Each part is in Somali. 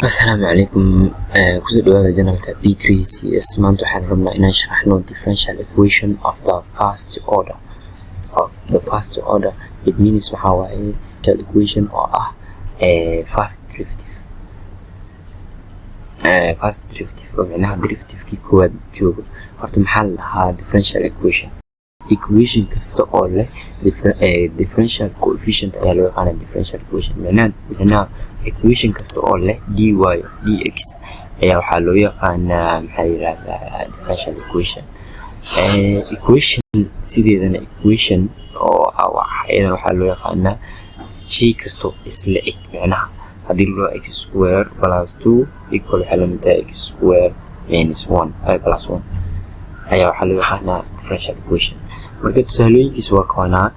السلام عليكم. كل دواء جنرال B3CS ما نحن ربنا إن شرحنا differential equation of the first order. It means محاوية equation or first derivative ومعناها derivative كي كود جوجو فرت محلها differential equation كسته أو له differential coefficient أي لو كان differential equation معناها equation كسته أو له dy dx أي وحلوية كان محل differential equation سيدي ذا equation أو أيضا وحلوية كان شيء كسته إسلائك معناها هذه له x square plus 2 equal حلمتها x square minus 1 أي plus 1 أي وحلوية كان differential equation marka tusaalooyinkiisa waa kawana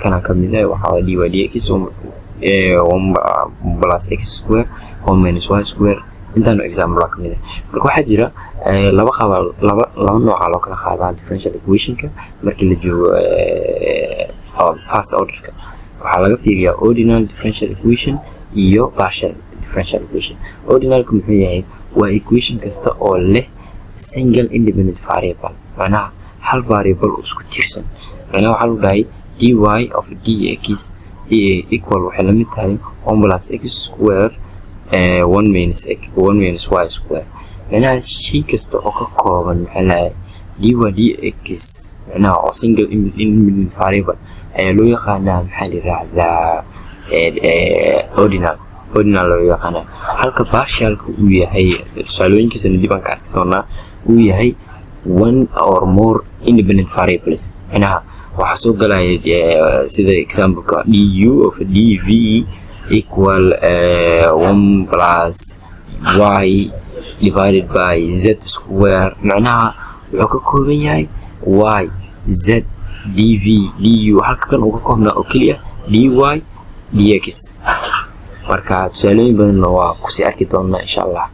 kana kamida waxa dy dx 1 plus x square 1 minus y square intaanu example kamida marka waxa jira laba nooc loo kala qaadaa differential equation-ka markii la joogo first order-ka waxa laga fiiriyaa ordinal differential equation iyo partial differential equation. Ordinal-ku muxuu yahay waa equation kasta oo leh single independent variable macnaha hal variable isku tirsan macnaha waxa lagu dhahay dy of dx equal waxa la mid tahay 1 plus x square 1 minus y square macnaha shay kasta oo ka kooban waxa la dy dx macnaha oo single independent variable ayaa loo yaqaanaa maxaa la yiraahdaa ordinal loo yaqaanaa halka partial-ku uu yahay tusaalooyinkiisa dib aan ka arki doonaa uu yahay one or more independent variables هنا وحصل على سيدا example du of dv equal 1 plus y divided by z square معناها وحكا كوبن ياي y z dv du halka kan uga koobna oo kaliya dy dx marka tusaalooyin badan waa ku sii arki doonaa insha Allah.